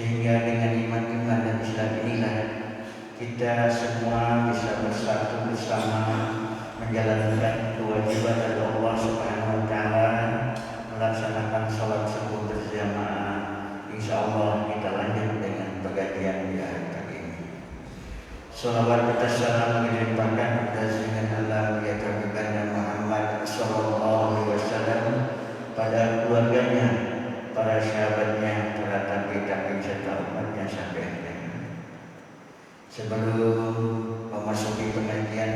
sehingga dengan iman dan Islam inilah kita semua bisa bersatu bersama menjalankan kewajiban dari Allah Subhanahu wa taala, melaksanakan salat subuh berjamaah. Insyaallah kita lanjut dengan pengajian di hari ini. Salawat dan salam dilimpahkan kepada junjungan Allah yaitu Nabi Muhammad sallallahu alaihi wasallam, pada keluarganya, para sahabatnya, para tabi'in serta umatnya sampai akhir. Sebelum memasuki pengajian,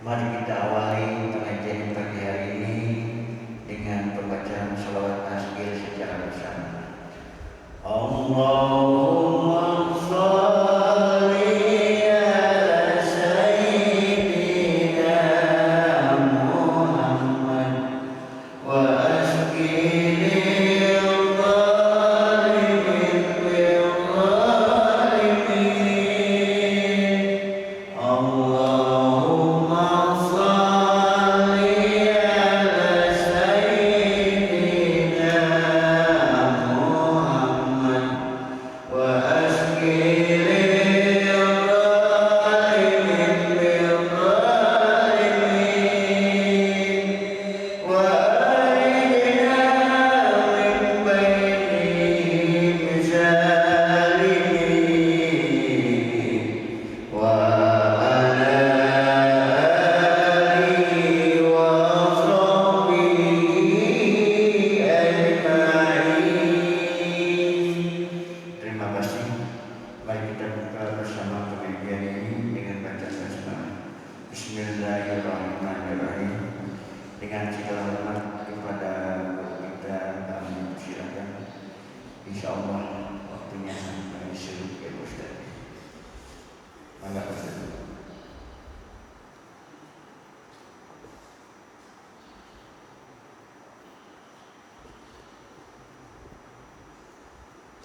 mari kita awali pengajian pagi hari ini dengan pembacaan shalawat tasbih secara bersama. Allahumma shalli ala sayyidina Muhammad wa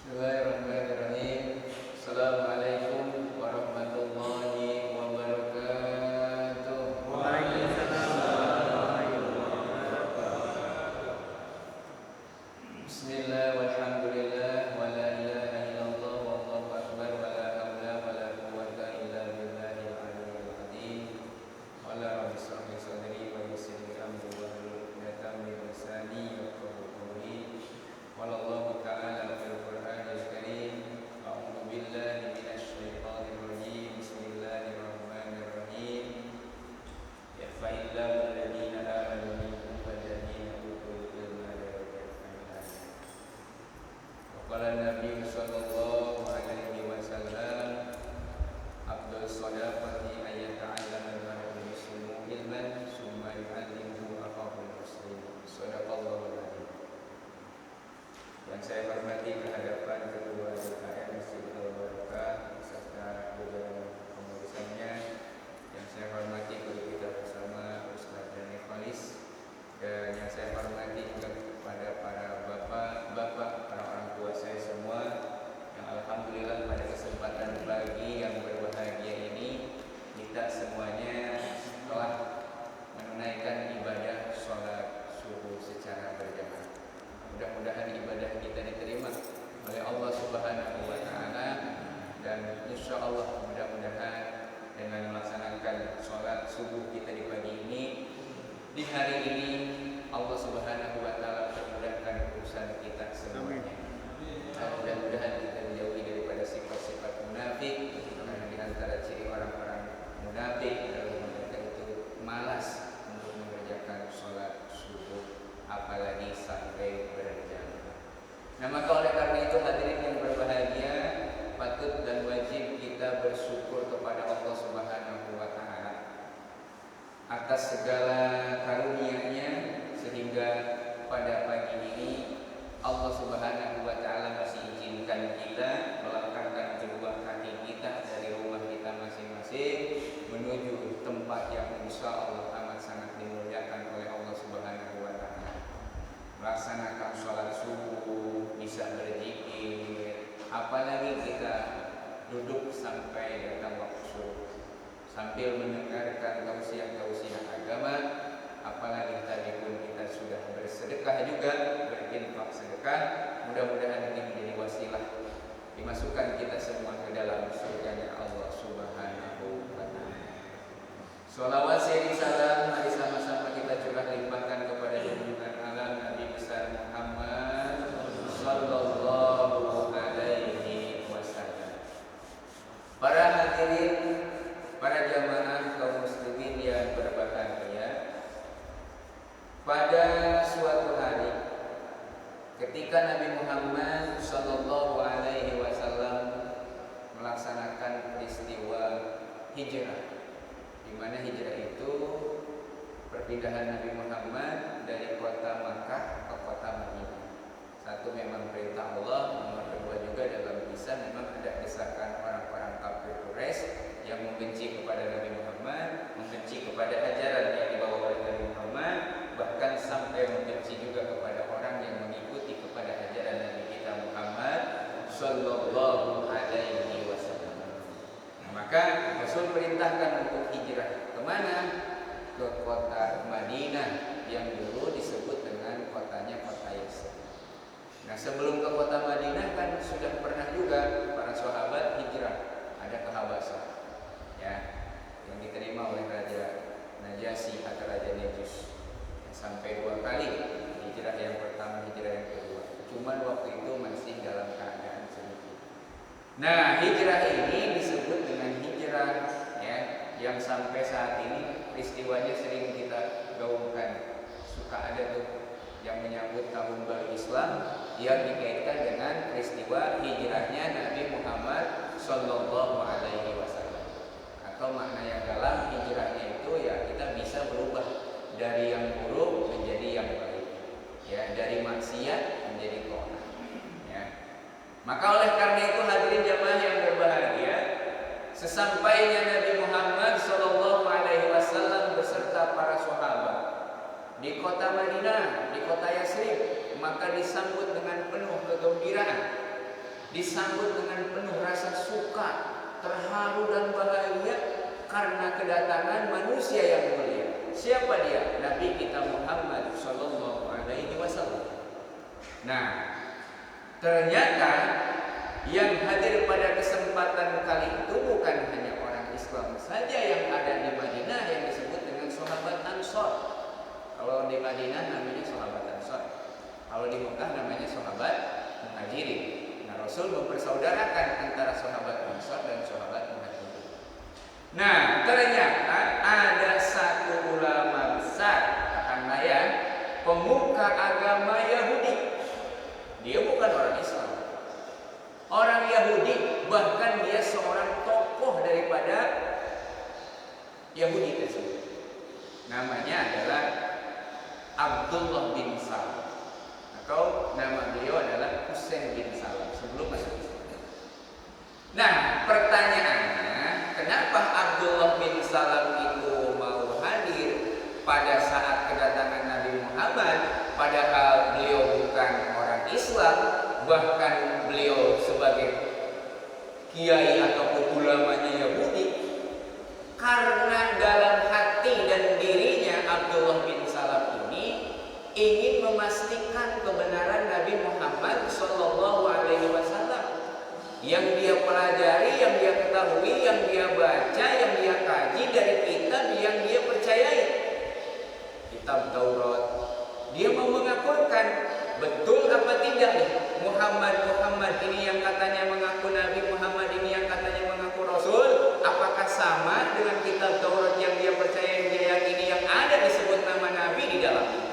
Bismillahirrahmanirrahim. Assalamualaikum warahmatullahi wabarakatuh. Bismillah walhamdulillah wa la ilaha illallah wallahu akbar wa la hawla wa la quwwata illa billahil aliyyil azim. Wa la rabbi shrah li sadri wa yassir li amri wahlul 'uqdatam min lisani yafqahu qawli. Wallahu ta'ala fil Qur'anil Karim. A'udzu billahi minasy syaithanir rajim. Bismillahirrahmanirrahim. Ya fa'illahu alladziina aamanu minkum walladziina utul ilma darajatan. Wa qala Nabi sallallahu alaihi wasallam, afdhalus shadaqati ayyata'allama al-mar'u muslimu ilman summa yu'allimuhu akhahul muslim. Shadaqallahul azim. Yang saya hormati kehadapan Ketua DKM Masjid Al-Barakah beserta jajaran pengurusnya, yang saya hormati guru kita bersama Ustaz dan Evalis, dan yang saya hormati juga kepada para bapak-bapak, para orang tua saya semua, yang alhamdulillah pada kesempatan pagi yang berbahagia ini kita semuanya telah menunaikan ibadah sholat subuh secara berjamaah. Mudah-mudahan ibadah kita diterima oleh Allah Subhanahu wa taala, dan insyaallah mudah-mudahan dengan melaksanakan sholat subuh kita di pagi ini, di hari ini, Allah Subhanahu wa taala memudahkan urusan kita semuanya. Mudah-mudahan kita dijauhi daripada sifat-sifat munafik, karena di antara ciri orang-orang munafik adalah mereka itu malas untuk mengerjakan sholat subuh, apalagi sampai berjamaah. Nah, maka oleh karena itu hadirin yang berbahagia, patut dan wajib kita bersyukur kepada Allah Subhanahu wa taala atas segala karunia-Nya, sehingga pada pagi ini Allah Subhanahu wa taala masih izinkan kita melangkahkan kedua kaki kita dari rumah kita masing-masing menuju tempat yang insyaallah amat sangat dimuliakan oleh Allah Subhanahu wa taala. Melaksanakan sholat subuh, bisa berzikir, apalagi kita duduk sampai datang waktu subuh sambil mendengarkan tausiah-tausiah agama, apalagi tadi pun kita sudah bersedekah juga, berinfak sedekah. Mudah-mudahan ini menjadi wasilah memasukkan kita semua ke dalam surganya Allah Subhanahu wa Ta'ala. Sholawat seri salam mari sama-sama kita curah limpahkan kepada junjungan alam Nabi besar Muhammad sallallahu alaihi wasallam. Para hadirin, para jamaah kaum muslimin yang berbahagia, pada suatu hari ketika Nabi Muhammad sallallahu alaihi wasallam melaksanakan peristiwa hijrah, di mana hijrah itu perpindahan Nabi Muhammad dari kota Makkah ke kota Madinah. Satu memang perintah Allah, nomor kedua juga dalam kisah memang ada desakan orang-orang kafir Quraisy yang membenci kepada Nabi Muhammad, membenci kepada ajaran yang dibawa oleh Nabi Muhammad, bahkan sampai membenci juga kepada orang yang mengikuti kepada ajaran Nabi kita Muhammad sallallahu alaihi wasallam. Maka Rasul perintahkan untuk hijrah kemana? Ke kota Madinah yang dulu disebut dengan kotanya kota Yasrib. Nah, sebelum ke kota Madinah kan sudah pernah juga para sahabat hijrah, ada ke Habasyah, ya, yang diterima oleh Raja Najasyi atau Raja Najus, sampai 2 kali hijrah, yang pertama, hijrah yang kedua. Cuman waktu itu masih dalam keadaan sedikit. Nah, hijrah ini disebut dengan hijrah, ya, yang sampai saat ini peristiwanya sering kita gaungkan. Suka ada tuh yang menyambut tahun baru Islam yang dikaitkan dengan peristiwa hijrahnya Nabi Muhammad sallallahu alaihi wasallam. Atau makna yang dalam hijrahnya itu ya kita bisa berubah dari yang buruk menjadi yang baik, ya, dari maksiat menjadi taat, ya. Maka oleh karena itu hadirin jamaah yang berbahagia, sesampainya Nabi Muhammad sallallahu alaihi wasallam beserta para sahabat di kota Madinah, di kota Yasrib, maka disambut dengan penuh kegembiraan, disambut dengan penuh rasa suka, terharu dan bahagia karena kedatangan manusia yang mulia. Siapa dia? Nabi kita Muhammad sallallahu alaihi wasallam. Nah, ternyata yang hadir pada kesempatan kali itu bukan hanya orang Islam saja yang ada di Madinah yang disebut dengan sahabat Ansor. Kalau di Madinah namanya sahabat Ansor, kalau di Mekah namanya sahabat Muhajirin. Nah, Rasul mempersaudarakan antara sahabat Ansor dan sahabat Muhajirin. Nah, ternyata ada satu ulama besar, katakanlah ya, pemuka agama Yahudi. Dia bukan orang Islam, orang Yahudi, bahkan dia seorang tokoh daripada Yahudi tersebut. Namanya adalah Abdullah bin Salam, atau nama beliau adalah Husain bin Salam sebelum masuk Islam. Nah, pertanyaannya, kenapa Abdullah bin Salam itu mau hadir pada saat kedatangan Nabi Muhammad, padahal beliau bukan orang Islam, bahkan beliau sebagai kiai ataupun ulamanya Yahudi? Karena dalam hati dan dirinya Abdullah bin Salam ini ingin memastikan kebenaran Nabi Muhammad sallallahu alaihi wasallam. Yang dia pelajari, yang dia ketahui, yang dia baca, yang dia kaji dari kitab yang dia percayai, kitab Taurat. Dia mau mengakurkan betul apa tidak nih Muhammad ini yang katanya mengaku Nabi, Muhammad ini yang katanya mengaku Rasul, apakah sama dengan kitab Taurat yang dia percaya, yang dia yakini, yang ada disebut nama Nabi di dalamnya.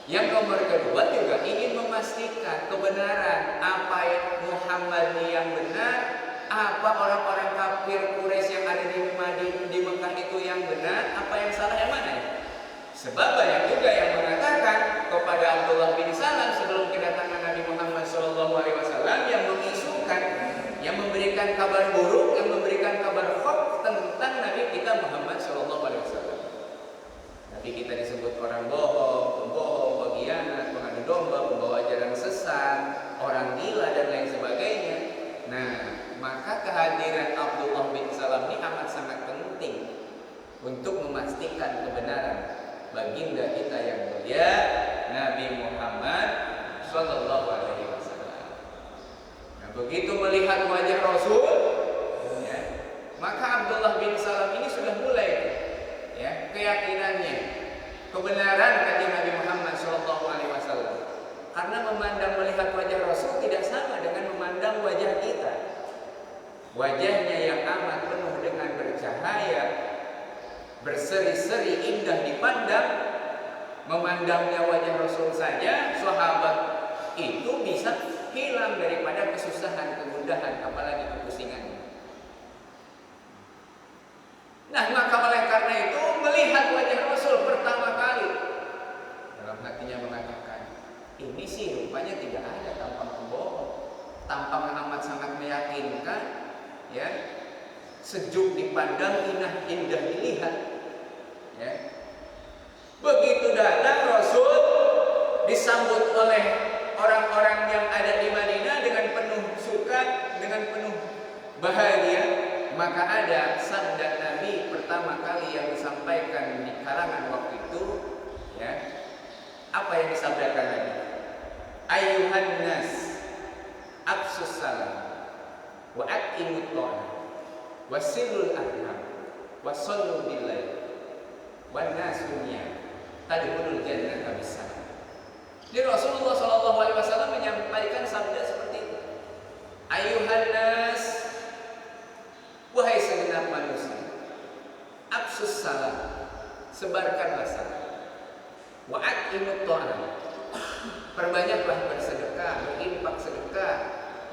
Yang nomor kedua juga ingin memastikan kebenaran apa yang Muhammad ini yang benar, apa orang-orang kafir Quraisy yang ada di Mekah itu yang benar, apa yang salah, yang mana ya? Sebab banyak juga yang mengatakan kepada Abdullah bin Salam sebelum kedatangan Nabi Muhammad SAW yang mengisukan, yang memberikan kabar buruk, yang memberikan kabar hoax tentang Nabi kita Muhammad SAW. Nabi kita disebut orang bohong, pembohong, pengkhianat, pengadu domba, pembawa ajaran sesat, orang gila dan lain sebagainya. Nah, maka kehadiran Abdullah bin Salam ini amat sangat penting untuk memastikan kebenaran baginda kita yang mulia Nabi Muhammad sallallahu alaihi wasallam. Nah, begitu melihat wajah Rasul, ya, maka Abdullah bin Salam ini sudah mulai, ya, keyakinannya, kebenaran kanjeng Nabi Muhammad SAW. Karena memandang melihat wajah Rasul tidak sama dengan memandang wajah kita. Wajahnya yang amat penuh dengan bercahaya, berseri-seri, indah dipandang. Memandangnya wajah Rasul saja, sahabat itu bisa hilang daripada kesusahan, kemudahan, apalagi kepusingan. Nah, maka oleh karena itu melihat wajah Rasul pertama kali, dalam hatinya mengatakan, ini sih rupanya tidak ada tampang pembohong, tampang amat sangat meyakinkan, ya, sejuk dipandang, indah dilihat, ya. Begitu datang Rasul disambut oleh orang-orang yang ada di Madinah dengan penuh suka, dengan penuh bahagia. Maka ada sabda Nabi pertama kali yang disampaikan di kalangan waktu itu, ya. Apa yang disabdakan Nabi? Ayyuhan nas, afsus salam, wa at'imut ta'am, wasilul arham, wasallu billahi, wan nas dunya tadkhulul jannata bisalam. Jadi Rasulullah SAW menyampaikan sabda seperti itu. Ayyuhan nas, wahai segenap manusia, afsus salam, sebarkanlah salam. Wa at'imut ta'am, perbanyaklah bersedekah, berinfak sedekah,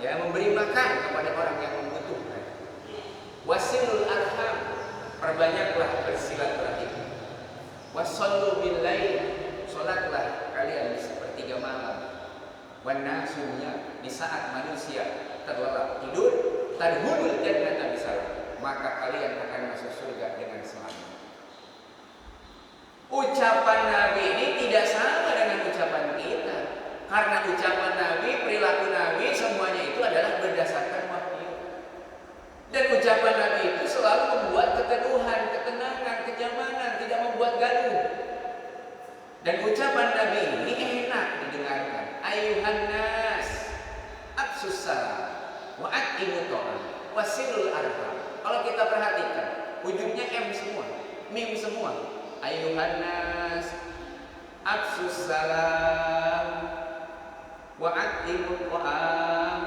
ya, memberi makan kepada orang yang membutuhkan. Wasilul arham, perbanyaklah bersilaturahim. Wasallu billail, salatlah kalian di sepertiga malam. Wan nasunya, di saat manusia terlelap tidur, tadkhulul jannata bisalam, maka kalian akan masuk surga dengan selamat. Ucapan Nabi ini tidak sama dengan ucapan kita, karena ucapan Nabi, perilaku Nabi, semuanya itu adalah berdasarkan wahyu. Dan ucapan Nabi itu selalu membuat keteduhan, ketenangan, kenyamanan, tidak membuat gaduh. Dan ucapan Nabi ini enak didengarkan. Ayyuhan nas, afsus salam, wa at'imut ta'am, wasilul arham. Kalau kita perhatikan, ujungnya M semua, mim semua. Ayyuhan nas, afsus salam, wa at'imut ta'am,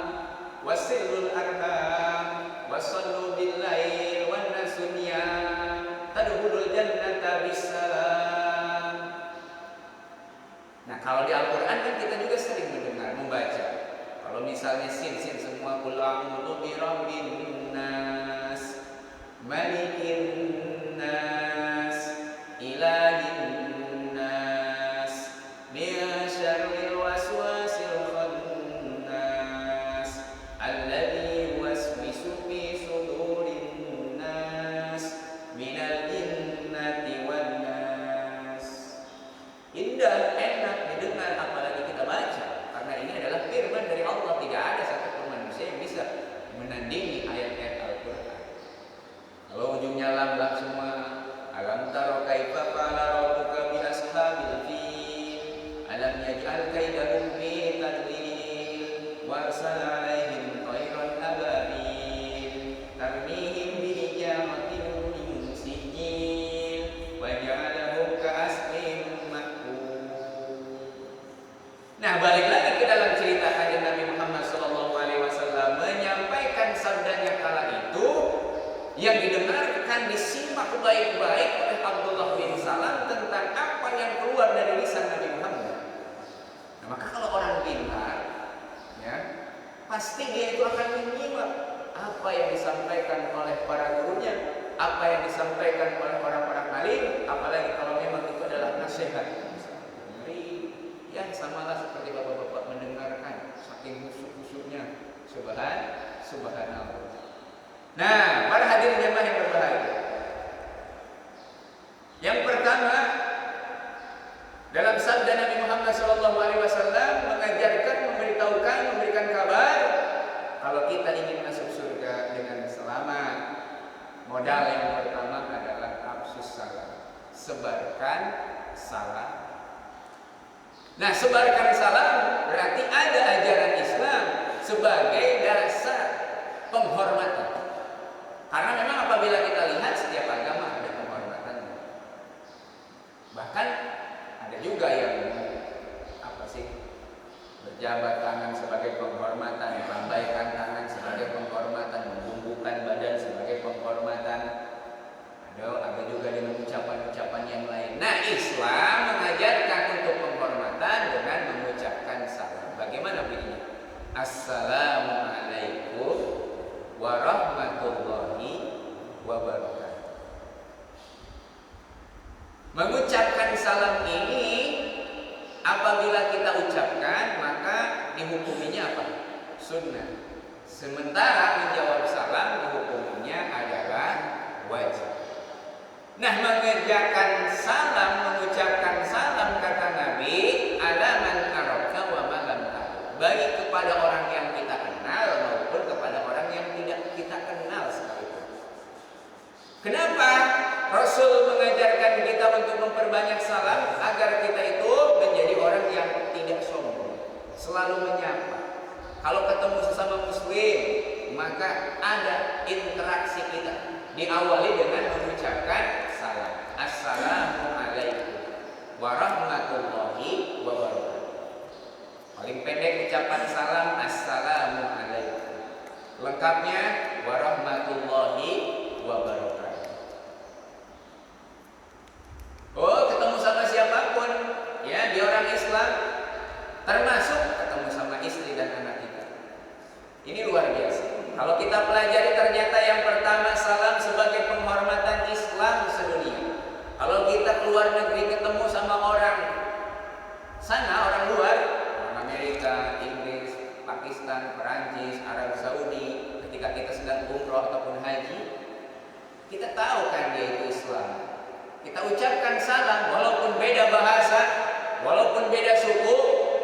wasilul arham, wasallu billail wan nasunya tadkhulul jannata bisalam. Nah, kalau di Al-Qur'an kan kita juga sering mendengar, membaca. Kalau misalnya sin semua, qul a'udzu birabbin nas, malikin nas, ilahin nas, min syarril waswasil khannas, alladzi yuwaswisu fi sudurin nas, minal jinnati wan nas. Indah, enak didengar, apalagi kita baca, karena ini adalah firman dari Allah. Tidak ada satupun manusia yang bisa menandingi ayat-ayat Al-Quran. Kalau ujungnya lam semua, alam taro kaifa fa'ala rabbuka bi ashabil fil, alam yaj'al kaidahum fi tadlil, wa arsala 'alaihim tayran ababil, tarmihim bi hijaratin min sijil, wa ja'alahum ka'asfin ma'kul. Nah, balik lagi ke dalam cerita kanjeng Nabi Muhammad SAW menyampaikan sabdanya kala itu, yang didengarkan, disimak baik-baik oleh Abdullah bin Salam tentang apa yang keluar dari lisan Nabi Muhammad. Nah, maka kalau orang pintar, ya, pasti dia itu akan menyimak apa yang disampaikan oleh para gurunya, apa yang disampaikan oleh orang-orang alim, apalagi kalau memang itu adalah nasihat. Ya, samalah seperti bapak-bapak mendengarkan, saking khusyuk-khusyuknya. Subhanallah. Nah, para hadirin jemaah yang berbahagia, yang pertama dalam sabda Nabi Muhammad SAW mengajarkan, memberitahukan, memberikan kabar kalau kita ingin masuk surga dengan selamat, modal yang pertama adalah afsus salam, sebarkan salam. Nah, sebarkan salam berarti ada ajaran Islam sebagai dasar Sementara menjawab salam hukumnya adalah wajib. Nah, mengerjakan salam, mengucapkan salam kata Nabi, ala man araka wa ma lam ta'rif. Baik kepada orang yang kita kenal maupun kepada orang yang tidak kita kenal sekalipun. Kenapa Rasul mengajarkan kita untuk memperbanyak salam? Agar kita itu menjadi orang yang tidak sombong, selalu menyapa. Kalau ketemu sesama muslim, maka ada interaksi kita. Diawali dengan mengucapkan salam. Assalamualaikum warahmatullahi wabarakatuh. Paling pendek ucapan salam, assalamualaikum. Lengkapnya warahmatullahi wabarakatuh. Oh, ketemu sama siapapun, ya, dia orang Islam, termasuk ketemu sama istri dan anak kita. Ini luar biasa. Kalau kita pelajari, ternyata yang pertama salam sebagai penghormatan Islam sedunia. Kalau kita keluar negeri ketemu sama orang sana, orang luar, orang Amerika, Inggris, Pakistan, Perancis, Arab Saudi, ketika kita sedang umroh ataupun haji, kita tahu kan dia itu Islam. Kita ucapkan salam walaupun beda bahasa, walaupun beda suku,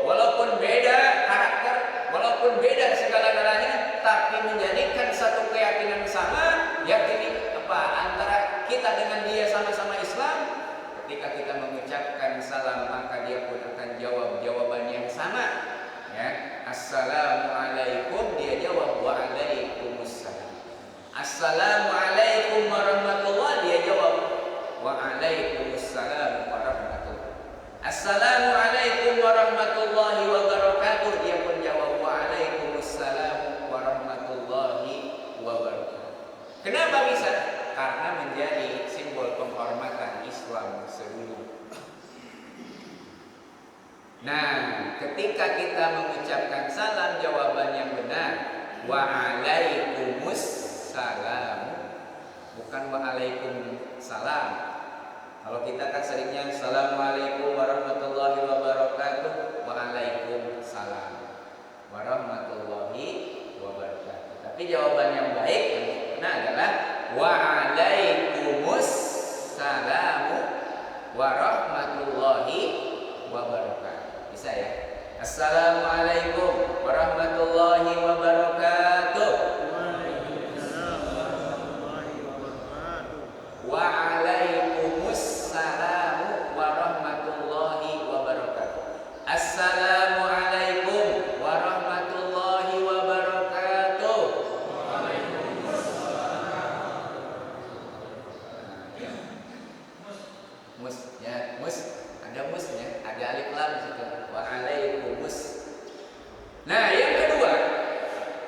walaupun beda karakter, walaupun beda segala-galanya, tapi menjadikan satu keyakinan sama, yakni apa, antara kita dengan dia sama-sama Islam. Ketika kita mengucapkan salam, maka dia pun akan jawab jawaban yang sama, ya. Assalamualaikum, dia jawab waalaikumsalam. Assalamualaikum warahmatullahi, dia jawab waalaikumsalam warahmatullahi. Assalamualaikum warahmatullahi wabarakatuh, dia pun jawab waalaikumsalam warahmatullahi wabarakatuh. Kenapa bisa? Karena menjadi simbol penghormatan Islam sedunia. Nah, ketika kita mengucapkan salam, jawaban yang benar waalaikumsalam, bukan waalaikumsalam. Kalau kita kan seringnya assalamualaikum warahmatullahi wabarakatuh, waalaikumsalam warahmatullahi wabarakatuh. Tapi jawaban yang baik yang benar adalah waalaikumsalam warahmatullahi wabarakatuh. Bisa ya? Assalamualaikum warahmatullahi wabarakatuh. Waalaikumsalam warahmatullahi wabarakatuh. Assalamualaikum warahmatullahi wabarakatuh. Mus, ya, mus, ada musnya, ada alif lam di situ. Waalaikumsalam. Nah, yang kedua,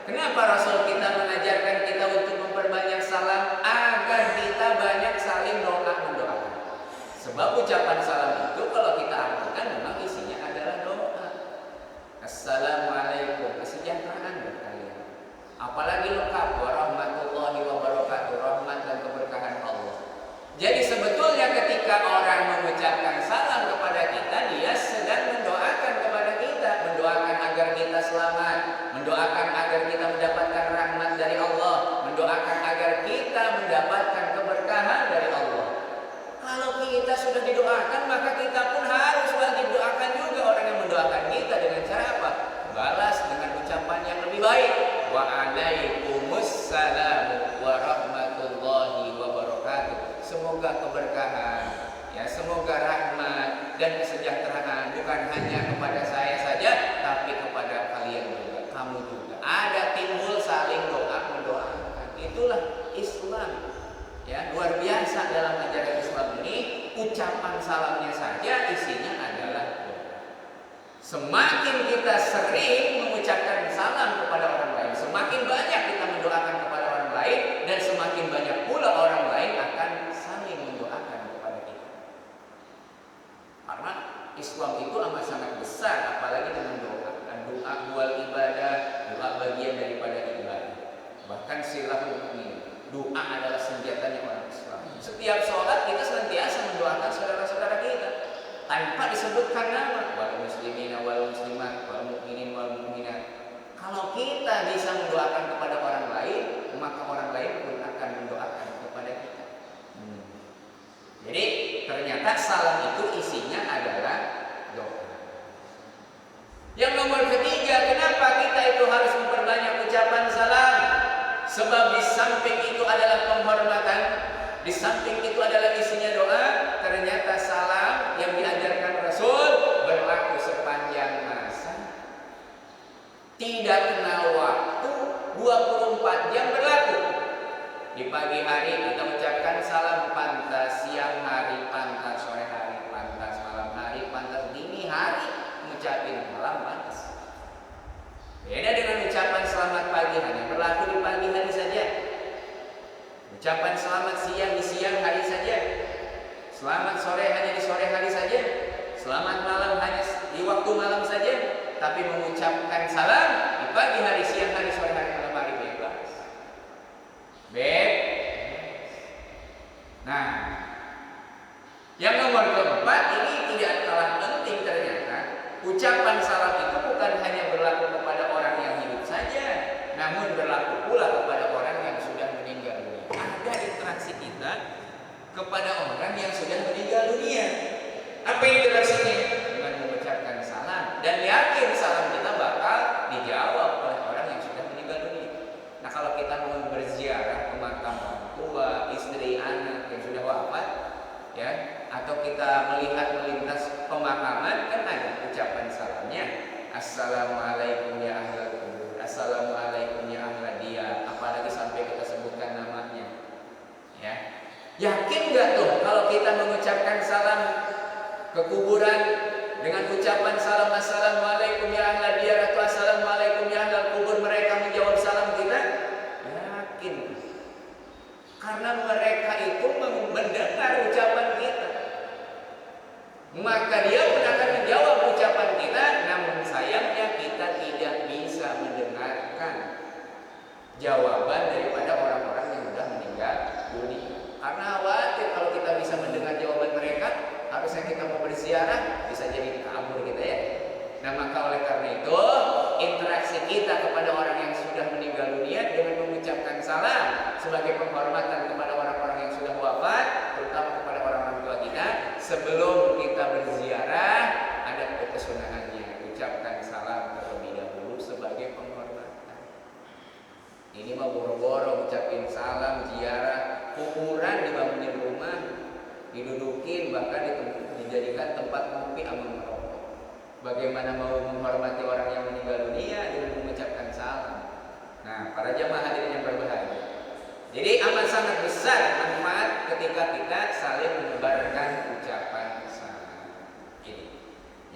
kenapa Rasul kita mengajarkan kita untuk memperbanyak salam? Agar kita banyak saling mendoakan. Sebab ucapan salam itu kalau kita amalkan memang isinya adalah doa. Assalamualaikum, kesejahteraan buat kalian. Apalagi lengkap warahmatullahi wabarakatuh, rahmat dan keberkahan Allah. Jadi sebetulnya ketika orang mengucapkan salam kepada kita, dia sedang mendoakan kepada kita, mendoakan agar kita selamat, mendoakan agar kita mendapatkan rahmat dari Allah, mendoakan agar kita mendapatkan keberkahan dari Allah. Kalau kita sudah didoakan, maka kita pun harus wajib doakan juga orang yang mendoakan kita. Dengan cara apa? Balas dengan ucapan yang lebih baik. Waalaikumsalam warahmatullahi wabarakatuh. Semoga keberkahan, ya, semoga rahmat dan kesejahteraan bukan hanya kepada saya saja, tapi kepada kalian juga, kamu juga. Ada timbul saling doa mendoakan. Itulah Islam, ya, luar biasa dalam ajaran Islam ini. Ucapan salamnya saja isinya adalah doa. Semakin kita sering mengucapkan salam kepada orang lain, semakin banyak kita mendoakan kepada orang lain, dan semakin banyak pula orang lain akan saling mendoakan kepada kita. Karena Islam itu amat sangat besar, apalagi dengan doa. Dan doa buat ibadah, doa bagian daripada ibadah. Bahkan silahul mu'min, doa adalah senjatanya orang Islam. Setiap sholat kita senantiasa mendoakan saudara-saudara kita tanpa disebutkan nama, wal muslimina wal muslimat, wal mu'minin wal mu'minat. Kalau kita bisa mendoakan kepada Sebab di samping itu adalah penghormatan, di samping itu adalah isinya doa, ternyata salam yang diajarkan Rasul berlaku sepanjang masa. Tidak kenal waktu, 24 jam berlaku. Di pagi hari kita ucapkan salam pantas, siang hari pantas, sore hari pantas, malam hari pantas, dini hari ngucapin salam pantas. Beda dengan ucapan selamat pagi, hanya berlaku di pagi hari saja. Ucapan selamat siang di siang hari saja. Selamat sore hanya di sore hari saja. Selamat malam hanya di waktu malam saja. Tapi mengucapkan salam di pagi hari, siang hari, sore hari, malam hari bebas. Nah, yang nomor keempat ini tidak kalah penting ternyata. Ucapan salam itu bukan hanya berlaku kepada orang yang hidup saja, namun berlaku pula kepada orang yang sudah meninggal dunia. Ada interaksi kita kepada orang yang sudah meninggal dunia. Apa interaksinya? Dengan mengucapkan salam dan yakin salam kita bakal dijawab oleh orang yang sudah meninggal dunia. Nah, kalau kita mau berziarah ke makam orang tua, istri, anak yang sudah wafat, ya, atau kita melihat melintas pemakaman, kan ada ucapan salamnya. Assalamualaikum ya ahlal kubur, assalamualaikum ya ahlal dia, apalagi sampai kita sebutkan namanya. Ya, yakin nggak tuh kalau kita mengucapkan salam ke kuburan dengan ucapan salam assalamualaikum ya ahlal dia atau assalamualaikum ya ahlal kubur, mereka menjawab salam kita? Yakin, karena mereka itu mendengar ucapan kita. Maka dia pun akan menjawab ucapan kita, namun sayangnya kita tidak bisa mendengarkan jawaban daripada orang-orang yang sudah meninggal dunia. Karena khawatir kalau kita bisa mendengar jawaban mereka, harusnya kita mau berziarah, bisa jadi kabur kita ya. Nah, maka oleh karena itu interaksi kita kepada orang yang sudah meninggal dunia dengan mengucapkan salam sebagai penghormatan kepada orang-orang yang sudah wafat, terutama kepada orang-orang tua kita, sebelum kita berziarah ada kesunahannya, ucapkan salam terlebih dahulu sebagai penghormatan. Ini mau boro-boro ucapin salam, ziarah, kuburan dibangunin rumah, didudukin, bahkan dijadikan tempat ngopi sama merokok. Bagaimana mau menghormati orang yang meninggal dunia dengan mengucapkan salam? Nah, para jamaah hadirin yang berbahagia, jadi amat sangat besar manfaat ketika kita saling menebarkan ucapan salam ini.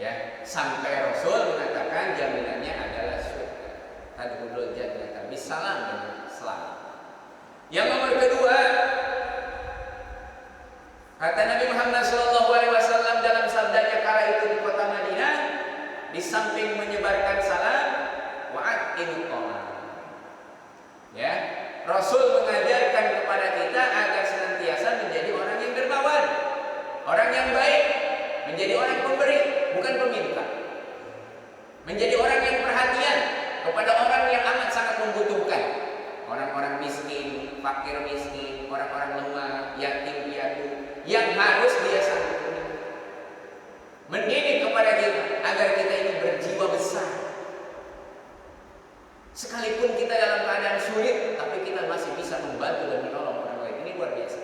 Ya, sampai Rasul mengatakan jaminannya adalah surga. Tadkhulul jannata bisalam, dengan selamat. Yang nomor kedua, kata Nabi Muhammad SAW dalam sabdanya kala itu di kota Madinah, di samping menyebarkan salam, wa'atin qolam. Ya, Rasul mengajarkan kepada kita agar senantiasa menjadi orang yang dermawan, orang yang baik, menjadi orang pemberi, bukan peminta. Menjadi orang yang perhatian kepada orang yang amat sangat membutuhkan. Orang-orang miskin, fakir miskin, orang-orang lemah, yatim piatu, yang harus dia santuni. Mendidik kepada kita agar kita ini berjiwa besar. Sekalipun kita dalam keadaan sulit, tapi kita masih bisa membantu dan menolong orang lain. Ini luar biasa.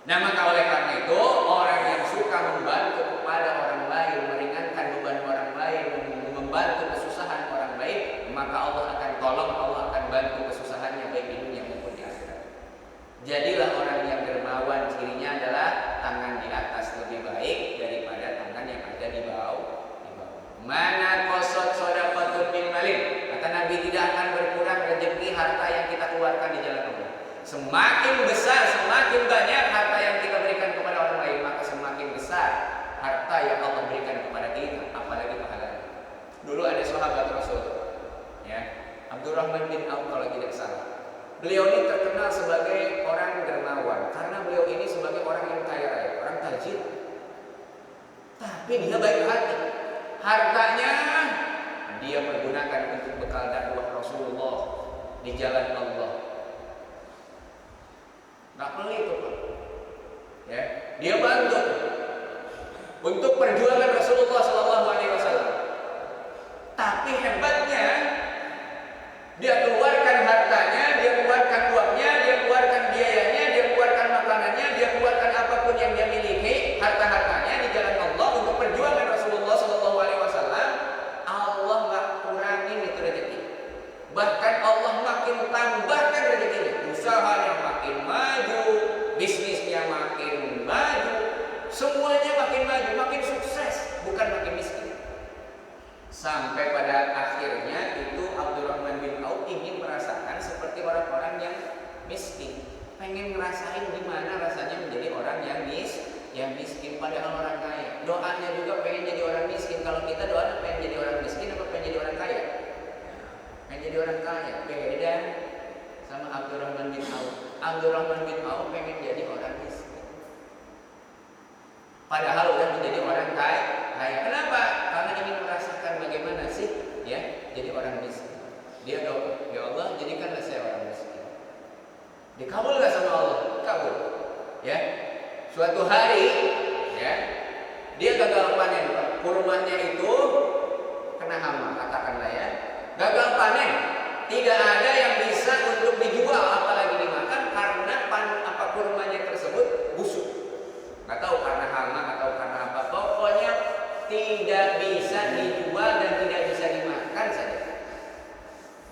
Nah, maka oleh karena itu, orang yang suka membantu kepada orang lain, meringankan beban orang lain, membantu kesusahan orang lain, maka Allah akan tolong, Allah akan bantu kesusahannya baik di dunia maupun di akhirat. Jadilah orang yang dermawan, cirinya adalah tangan di atas lebih baik daripada tangan yang ada di bawah. Mana qasad shadaqatun min malin. Kata Nabi, tidak akan berkurang rezeki harta yang kita keluarkan di jalan Allah. Semakin besar, semakin banyak harta yang kita berikan kepada orang lain, maka semakin besar harta yang Allah berikan kepada kita, apalagi pahalanya. Dulu ada sahabat Rasul, ya, Abdurrahman bin Auf kalau tidak salah. Beliau ini terkenal sebagai orang dermawan karena beliau ini sebagai orang yang kaya raya, orang tajir. Tapi dia baik hati. Hartanya dia pergunakan untuk bekal dakwah Rasulullah di jalan Allah. Nggak pelit itu, Pak. Ya, dia bantu untuk perjuangan Rasulullah SAW. Tapi hebatnya, dia keluarkan hartanya, dia keluarkan miskin. Pengen ngerasain gimana rasanya menjadi orang yang miskin padahal orang kaya. Doanya juga pengen jadi orang miskin. Kalau kita doanya pengen jadi orang miskin apa pengen jadi orang kaya? Pengen jadi orang kaya. Beda sama Abdurrahman bin Auf. Abdurrahman bin Auf pengen jadi orang miskin. Padahal udah menjadi orang kaya. Kenapa? Karena ingin merasakan bagaimana sih ya jadi orang miskin. Dia doa, ya Allah jadikanlah saya orang miskin. Dikabul gak sama Allah? Kabul. Ya. Suatu hari ya dia gagal panen, Pak. Kurmanya itu kena hama, katakanlah ya. Gagal panen. Tidak ada yang bisa untuk dijual apalagi dimakan karena kurmanya tersebut busuk. Gak tahu karena hama atau karena apa. Pokoknya tidak bisa dijual dan tidak bisa dimakan saja.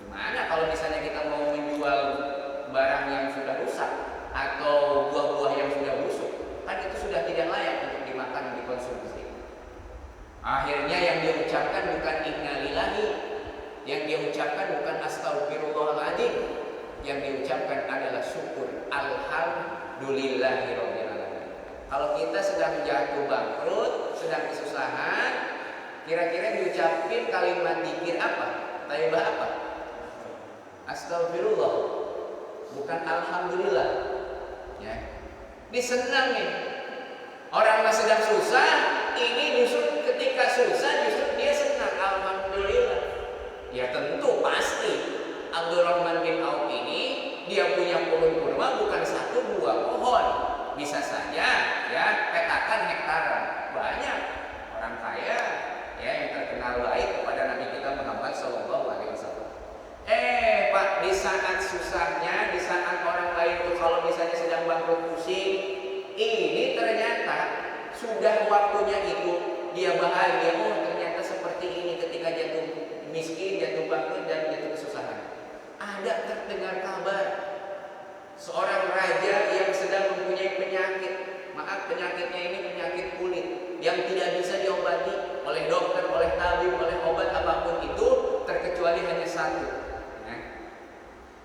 Gimana kalau misalnya kita mau menjual barang yang sudah rusak atau buah-buah yang sudah busuk? Kan itu sudah tidak layak untuk dimakan dan dikonsumsi. Akhirnya yang dia ucapkan bukan innalillahi, yang dia ucapkan bukan astagfirullahaladzim, yang diucapkan adalah syukur alhamdulillahirabbil alamin. Kalau kita sedang jatuh bangkrut, sedang kesusahan, kira-kira diucapin kalimat zikir apa? Thayyibah apa? Astagfirullah, bukan alhamdulillah. Ya. Disenangin. Orang masih sedang susah, ini justru ketika susah justru dia senang, alhamdulillah. Ya tentu pasti Abdurrahman bin Auf ini dia punya pohon kurma bukan 1-2 pohon. Bisa saja ya petakan hektaran. Banyak orang kaya ya yang terkenal baik kepada Nabi kita Muhammad sallallahu alaihi wasallam. Pak, di saat susahnya, di saat orang lain tuh kalau misalnya sedang bangkrut pusing, ini ternyata sudah waktunya itu dia bahagia. Oh, ternyata seperti ini ketika jatuh miskin, jatuh bangkrut dan jatuh kesusahan. Ada terdengar kabar seorang raja yang sedang mempunyai penyakit. Maaf, penyakitnya ini penyakit kulit yang tidak bisa diobati oleh dokter, oleh tabib, oleh obat apapun itu terkecuali hanya satu.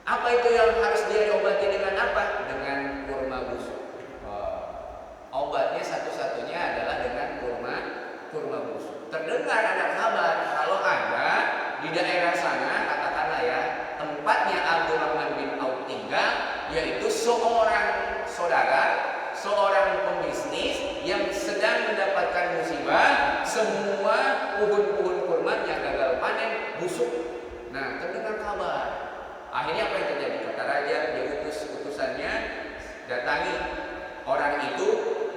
Apa itu yang harus dia obati dengan apa? Dengan kurma busuk. Obatnya satu-satunya adalah dengan kurma busuk. Terdengar ada kabar kalau ada di daerah sana, katakanlah ya, tempatnya Abdurrahman bin Auf tinggal, yaitu seorang saudara, seorang pembisnis yang sedang mendapatkan musibah, semua pohon-pohon kurmanya gagal panen, busuk. Nah, terdengar kabar. Akhirnya apa yang terjadi? Kata raja, dia utus utusannya datangi orang itu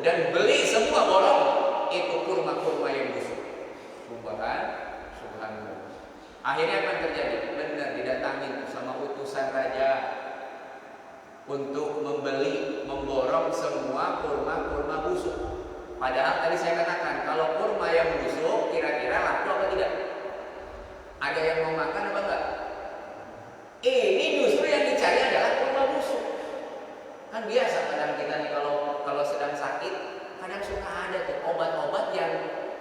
dan beli semua borong itu kurma-kurma yang busuk. Subhanallah. Akhirnya apa yang terjadi? Benar didatangi sama utusan raja untuk membeli, memborong semua kurma-kurma busuk. Padahal tadi saya katakan kalau kurma yang busuk kira-kira laku apa tidak? Ada yang mau makan apa enggak? Ini justru yang dicari adalah kurma busuk. Kan biasa kadang kita nih kalau sedang sakit, kadang suka ada tuh obat-obat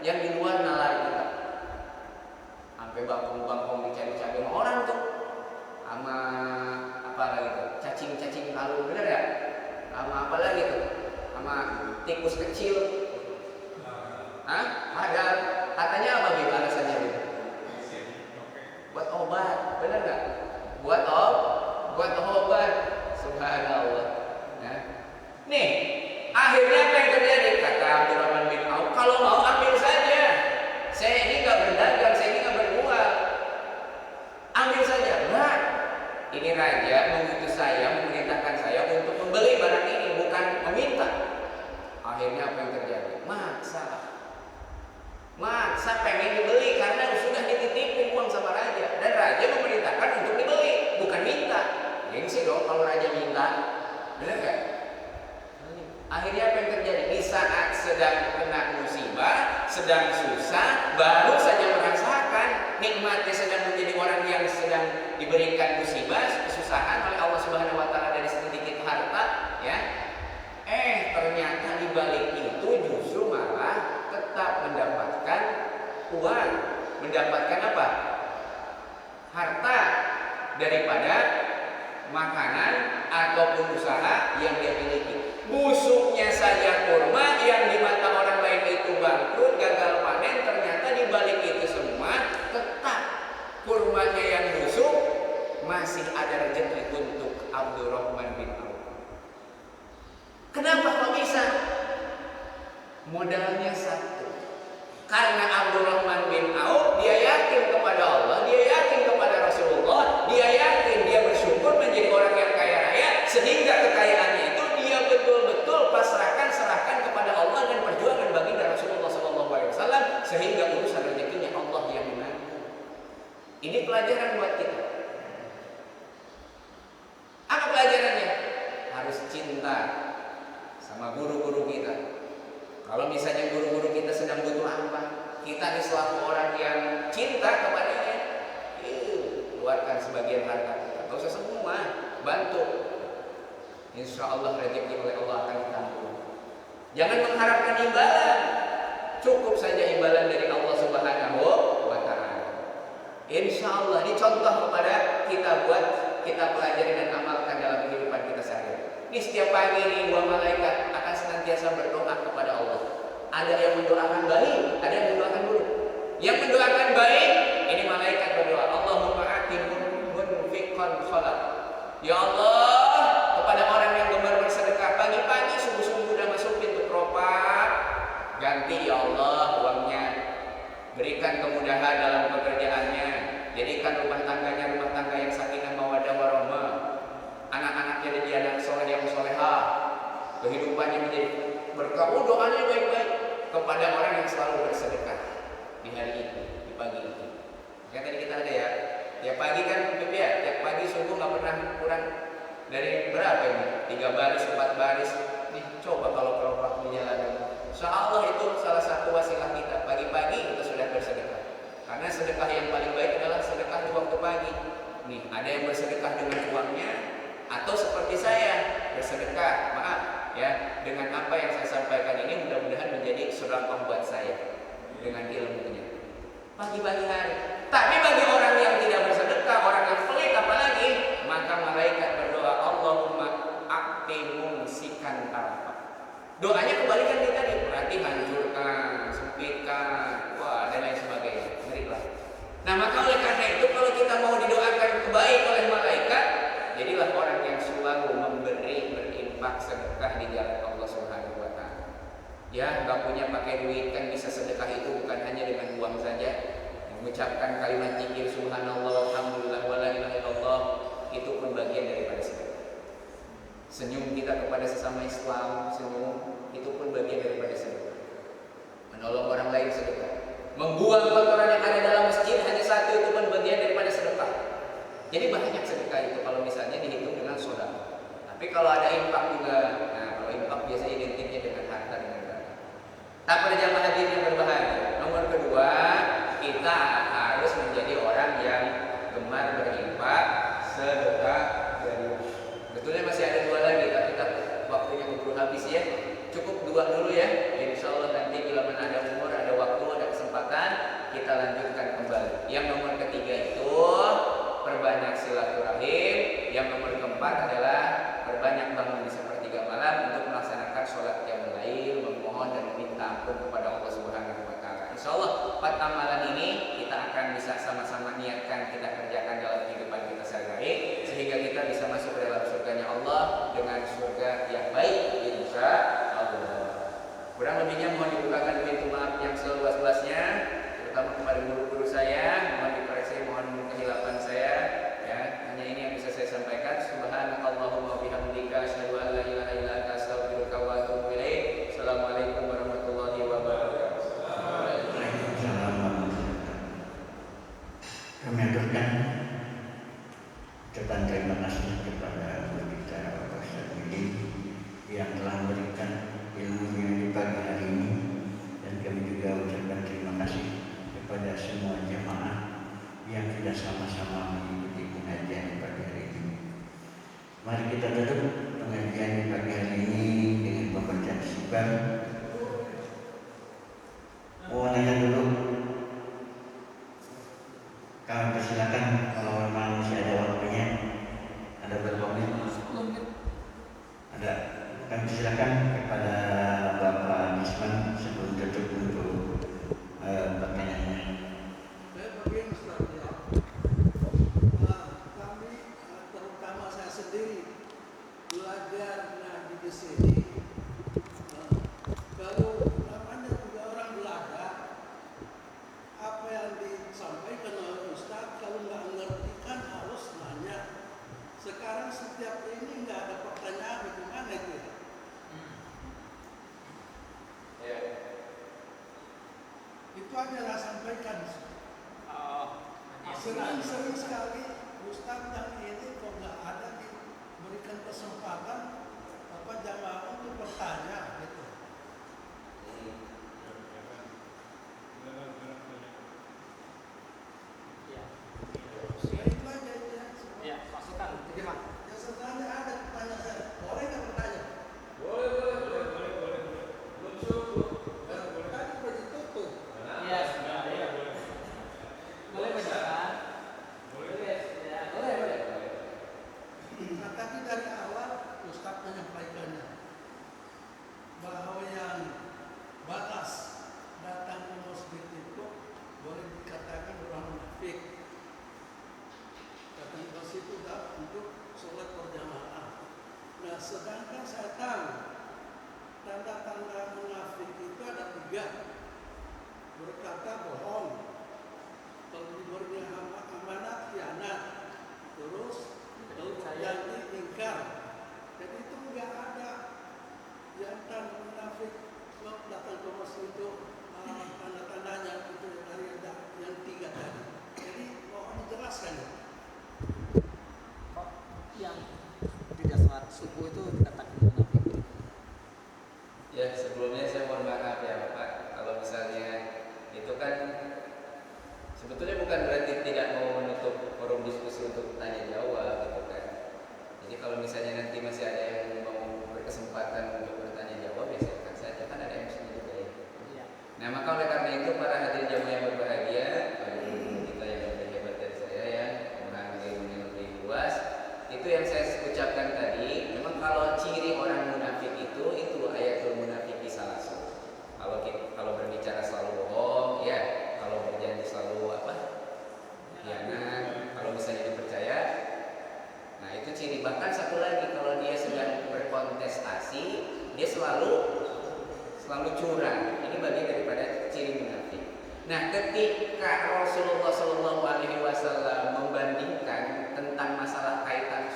yang di luar nalar kita. Sampai bangkong-bangkong dicari-cari sama orang tuh. Sama apa lagi tuh? Cacing-cacing kalung, bener ya? Sama apa lagi tuh? Sama tikus kecil. Ada katanya apa gitu alasannya gitu? Buat obat, bener nggak? Buat obat. Subhanallah. Ya. Nih, akhirnya apa yang terjadi? Kata Abdurrahman bin Auf, kalau mau ambil saja. Saya ini nggak berdagang, saya ini nggak berjual. Ambil saja. Nah, ini raja mengutus saya, memerintahkan saya untuk membeli barang ini, bukan meminta. Akhirnya apa yang terjadi? Maksa pengen dibeli karena sudah dititipin uang sama raja, dan raja memerintahkan untuk dibeli, bukan minta. Gengsi dong kalau raja minta, benar gak? Akhirnya apa yang terjadi? Di saat sedang kena musibah, sedang susah, baru saja merasakan nikmatnya sedang menjadi orang yang sedang diberikan musibah, kesusahan oleh Allah Subhanahu Wa Taala dari sedikit harta, ya. Ternyata di balik itu justru malah tetap mendapatkan uang, mendapatkan apa? Harta daripada makanan atau tergantung usaha yang dia miliki. Busuknya saja kurma, yang di mata orang lain itu bangkrut, gagal panen, ternyata di balik itu semua tetap kurmanya yang busuk masih ada rezeki untuk Abdurrahman bin Auf. Kenapa kok bisa? Modalnya satu. Karena Abdurrahman bin Auf dia yakin kepada Allah, dia yakin kepada Rasulullah, dia yakin dia bersyukur menjadi orang yang kaya raya, sehingga kekayaannya itu dia betul-betul serahkan kepada Allah dan perjuangan baginda Rasulullah SAW, sehingga urusan rezekinya Allah yang menanggung. Ini pelajaran buat kita. Apa pelajarannya? Harus cinta sama guru-guru kita. Kalau misalnya guru-guru kita sedang butuh apa, kita selaku orang yang cinta kepadanya, keluarkan sebagian harta kita. Gak usah semua, bantu. Insya Allah rezeki oleh Allah akan ditanggung. Jangan mengharapkan imbalan, cukup saja imbalan dari Allah Subhanahu wa Ta'ala. Insya Allah ini contoh kepada kita buat kita pelajari dan amalkan dalam kehidupan kita sehari-hari. Ini setiap pagi ini dua malaikat akan senantiasa berdoa kepada Allah. Ada yang mendoakan baik, ada yang mendoakan buruk. Yang mendoakan baik, ini malaikat berdoa, Allahumma ati munfiqan khalaq. Ya Allah, kepada orang yang gemar bersedekah pagi-pagi subuh-subuh udah masuk pintu keropak, ganti ya Allah uangnya. Berikan kemudahan dalam pekerjaannya. Jadikan rumah tangganya rumah tangga yang sakinah mawaddah warahmah. Anak-anaknya jadi anak soleh yang solehah. Kehidupannya menjadi berkah. Doanya baik-baik kepada orang yang selalu bersedekah di hari ini, di pagi ini. Yang tadi kita ada ya, tiap pagi kan ya, tiap pagi subuh nggak pernah kurang dari berapa ini? 3 baris, 4 baris. Nih coba kalau kelompok menjalankan. Insyaallah itu salah satu wasilah kita. Pagi-pagi kita sudah bersedekah. Karena sedekah yang paling baik adalah sedekah di waktu pagi. Nih ada yang bersedekah dengan uangnya, atau seperti saya bersedekah, maaf ya, dengan apa yang saya sampaikan ini mudah-mudahan menjadi sedekah buat saya dengan ilmunya pagi-pagi hari. Tapi bagi orang yang tidak bersedekah, orang yang pelit apalagi, maka malaikat berdoa, Allahumma aqti mumsikan tarfa. Doanya kebalikan kita tadi, berarti hancurkan, sempitkan, wah dan lain sebagainya. Ngerilah. Nah maka oleh karena itu kalau kita mau didoakan kebaikan oleh malaikat, jadilah orang yang selalu memberi, berinfak, sedekah di jalan Allah Subhanahu wa Ta'ala. Ya, nggak punya pakai duit kan bisa sedekah itu bukan hanya dengan uang saja. Mengucapkan kalimat zikir subhanallah alhamdulillah wala ilaha illallah itu pun bagian daripada sedekah. Senyum kita kepada sesama Islam, senyum itu pun bagian daripada sedekah. Menolong orang lain sedekah. Membuang kotoran yang ada dalam masjid hanya satu itu pun bagian daripada sedekah. Jadi banyak sedekah itu kalau misalnya dihitung dengan sedekah. Tapi kalau ada infak juga, nah kalau infak biasanya identiknya dengan harta dengan dana. Tak pada jamaah hadirin yang berbahagia. Nomor kedua, kita harus menjadi orang yang gemar berinfak, sedekah jariah. Betulnya masih ada 2 lagi, tapi waktunya keburu habis ya. Cukup 2 dulu ya. Insya Allah nanti bila mana ada umur, ada waktu, ada kesempatan, kita lanjutkan kembali. Yang nomor ketiga itu perbanyak silaturahim. Yang nomor keempat adalah perbanyak bangun di sepertiga malam untuk melaksanakan sholat qiyamul lail, memohon dan meminta ampun kepada Allah Subhanahu wa Ta'ala. Insyaallah 4 amalan ini kita akan bisa sama-sama niatkan kita kerjakan dalam kehidupan kita sehari-hari sehingga kita bisa masuk ke dalam surganya Allah dengan surga yang baik insya Allah. Kurang lebihnya mohon dibukakan pintu maaf yang seluas-luasnya, terutama kepada guru-guru saya, mohon dikoreksi, mohon kehilapan saya. Ya, hanya ini yang bisa saya sampaikan. Subhanakallahumma bihamdika asyhadu an la ilaha illa anta astaghfiruka wa atubu ilaik. Assalamualaikum warahmatullahi wabarakatuh. Waalaikumsalam warahmatullahi wabarakatuh. Kami aturkan ucapan terima kasih kepada guru kita Bapak Ustaz Willy yang telah memberikan ilmunya di pagi hari ini, dan kami juga ucapkan terima kasih kepada semua jemaah yang sudah sama-sama mengikuti pengajian di pagi hari ini. Mari kita tutup pengajian di pagi hari ini dengan pembacaan istighfar. Mau nanya dulu? Kami persilakan kalau memang masih ada waktunya. Ada berapa menit? 10 menit. Silakan kepada Bapak Isman sebelum tutup dulu pertanyaannya. Saya begini Ustaz ya. Kami terutama saya sendiri belajar ngaji di sini. Kalau namanya juga orang Belanda, apa yang disampaikan oleh Ustaz kalau nggak ngerti kan harus nanya. Sekarang setiap ini nggak ada pertanyaan bagaimana itu? Ya. Itu aja lah sampaikan. Sering sekali Ustaz yang ini kok nggak ada diberikan kesempatan apa jamaah untuk bertanya gitu. Ya itu aja itu ya. Ya, masukan. Jadi, Pak. Ya sebenarnya ada pertanyaan saya. Boleh nggak bertanya? Boleh. Belum cukup. Tadi udah ditutup. Iya, sudah. Ya. Boleh berjalan. Boleh. Ya, boleh. Nah, tapi dari awal Ustaz menyampaikannya bahwa yang batas datang ke masjid itu boleh dikatakan orang munafik. Datang ke situ untuk sholat berjamaah. Nah, sedangkan saya tahu tanda-tanda munafik itu ada 3. Berkata bohong, kalau diberi amanat khianat, terus janji ingkar. Jadi itu nggak ada yang tanda munafik datang ke masjid itu tanda-tandanya itu dari yang 3 tadi. Jadi mohon dijelaskan ya. Kok yang tidak sholat subuh itu dikatakan munafik? Ya, sebelumnya saya mohon maaf ya Bapak. Kalau misalnya itu kan sebetulnya bukan berarti tidak mau menutup forum diskusi untuk tanya jawab gitu kan. Jadi kalau misalnya nanti masih ada yang mau berkesempatan untuk bertanya jawab, ya silakan saja, kan ada MC juga ya. Iya. Nah, maka oleh karena itu para hadirin jamaah yang berbahagia, bagi kita yang lebih hebat dari saya ya, memahami ilmu yang lebih luas, itu yang saya ucapkan tadi. Memang kalau ciri orang munafik itu ayatul munafiki salasun. Kalau berbicara selalu bohong, ya. Kalau berjanji selalu khianat. Kalau misalnya dipercaya, nah itu ciri. Bahkan satu lagi, kalau dia sedang berkontestasi, dia selalu curang. Ini bagian daripada ciri munafik. Nah, ketika Rasulullah SAW membandingkan tentang masalah kaitan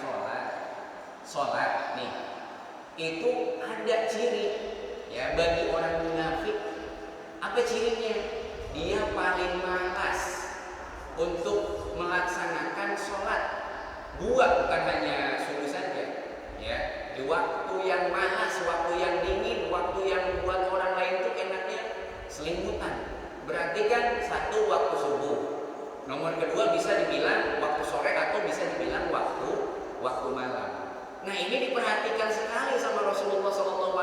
sholat nih, itu ada ciri ya bagi orang munafik. Apa cirinya? Dia paling malas untuk melaksanakan sholat. Bukan hanya subuh saja, ya. Di waktu yang malas, waktu yang dingin, waktu yang buat orang lain tuh enaknya selimutan. Berarti kan satu waktu subuh. Nomor kedua bisa dibilang waktu sore atau bisa dibilang waktu malam. Nah, ini diperhatikan sekali sama Rasulullah SAW.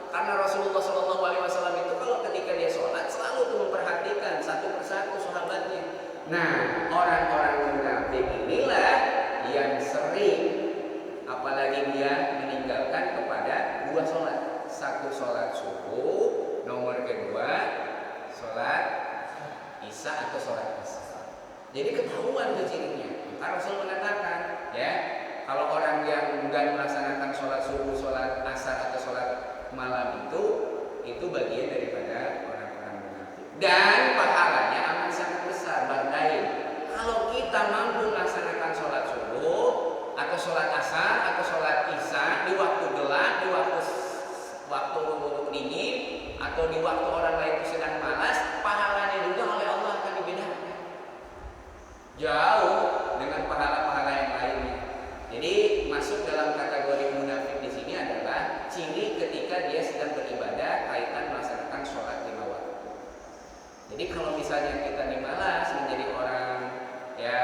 Karena Rasulullah SAW itu kalau ketika dia sholat selalu tuh memperhatikan satu persatu sahabatnya. Nah, orang-orang munafik inilah yang sering, apalagi dia meninggalkan kepada 2 sholat. Satu sholat subuh, nomor kedua sholat isya atau sholat asar. Jadi ketahuan tuh cirinya. Maka Rasul mengatakan, ya, kalau orang yang enggak melaksanakan sholat subuh, sholat asar atau sholat malam itu bagian daripada orang-orang munafik. Dan pahalanya akan sangat besar, bardain. Kalau kita mampu melaksanakan sholat subuh atau sholat asar atau sholat isya di waktu gelap, di waktu dingin, atau di waktu orang lain itu sedang malas, pahalanya juga oleh Allah akan dibedakan jauh dengan pahala-pahala yang lainnya. Jadi masuk dalam kategori munafik di sini adalah ciri ketika dia sedang beribadah kaitan melaksanakan sholat 5 waktu. Jadi kalau misalnya kita dimalas menjadi orang ya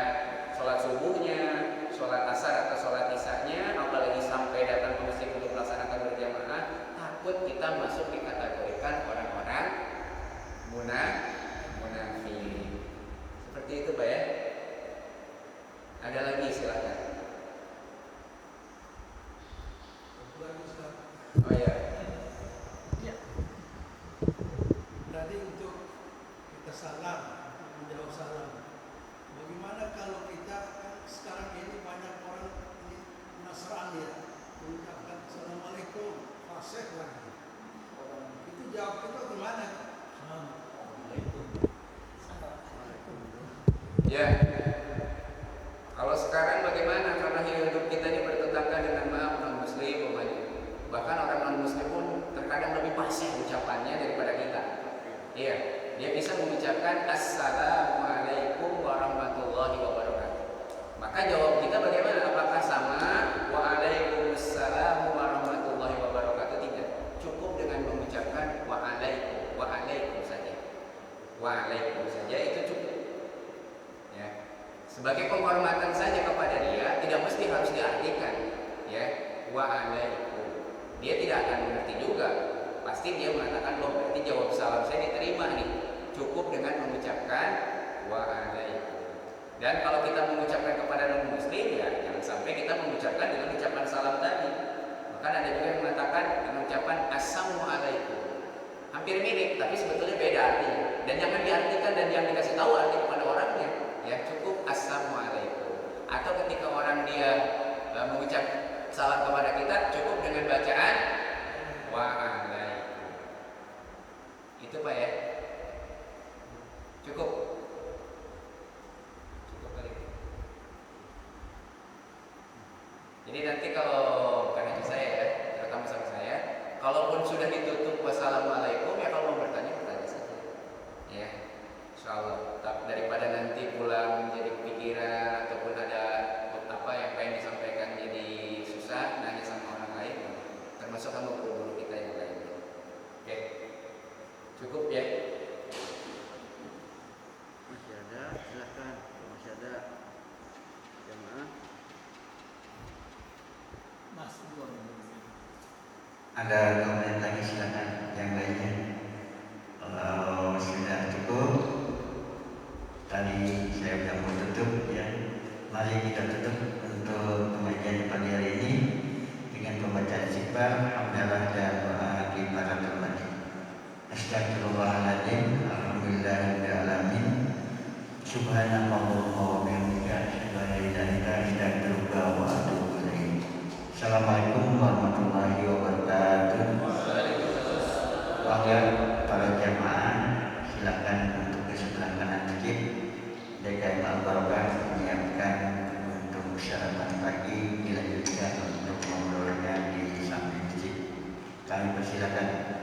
sholat subuhnya, sholat asar atau sholat isya-nya, apalagi sampai datang ke masjid untuk melaksanakan berjamaah, takut kita masuk dikategorikan orang-orang munafik. Seperti itu, Pak ya. Ada lagi silakan. Bagus, Ustaz. Oh ya. Ya. Tadi untuk kita salam, untuk menjawab salam. Bagaimana kalau kita kan sekarang ini banyak orang di Nasrani ya, mengucapkan Assalamualaikum, fasih lagi. Itu jawab kita gimana? Ya. Kalau sekarang bagaimana? Karena hidup kita ini bertetangga dengan maaf non muslim umpamanya. Bahkan orang non muslim pun terkadang lebih fasih ucapannya daripada kita. Iya, dia bisa mengucapkan Assalamualaikum warahmatullahi wabarakatuh. Maka jawab kita bagaimana? Apakah sama? Waalaikumsalam warahmatullahi wabarakatuh? Tidak. Cukup dengan mengucapkan waalaikum saja. Waalaikum saja itu cukup. Ya. Sebagai penghormatan saja kepada dia, tidak mesti harus diartikan. Ya, waalaikum. Dia tidak akan mengerti juga. Pasti dia mengatakan, loh berarti jawab salam saya diterima nih. Cukup dengan mengucapkan waalaikum. Dan kalau kita mengucapkan kepada non muslim, ya jangan sampai kita mengucapkan dengan ucapan salam tadi. Bahkan ada juga yang mengatakan dengan ucapan assalamualaikum. Hampir mirip, tapi sebetulnya beda artinya. Dan jangan diartikan dan jangan dikasih tahu arti kepada orangnya. Ya cukup assalamualaikum. Atau ketika orang dia mengucap salam kepada kita, cukup dengan bacaan waalaikum. Itu Pak ya. Cukup. Cukup kali. Jadi nanti kalau bukan hanya saya ya, terutama sama saya, kalaupun sudah ditutup wassalamualaikum, ya kalau mau bertanya saja. Ya. Insyaallah. Daripada nanti pulang jadi kepikiran ataupun ada apa yang pengen disampaikan jadi susah nanya sama orang lain, termasuk sama guru kita yang lain. Oke. Cukup ya. Masih ada, silakan. Masih ada jemaah. Mas, 2 menit. Ada komen lagi silakan yang lainnya. Kalau sudah cukup, tadi saya sudah mau tutup ya. Mari kita tutup untuk pengajian pagi hari ini dengan pembacaan istighfar, hamdalah dan doa di para termati. Astagfirullahaladzim, alhamdulillahirabbil alamin. Subhanallahumma wa bihamdika, asyhadu an la ilaha illa anta, astaghfiruka wa atubu ilaik. Assalamualaikum warahmatullahi wabarakatuh. Bangga para jamaah, silakan untuk ke sebelah kanan masjid. DKM Al-Barokah menyiapkan untuk sarapan pagi, dilanjutkan untuk ngobrolnya di samping masjid. Kami persilakan.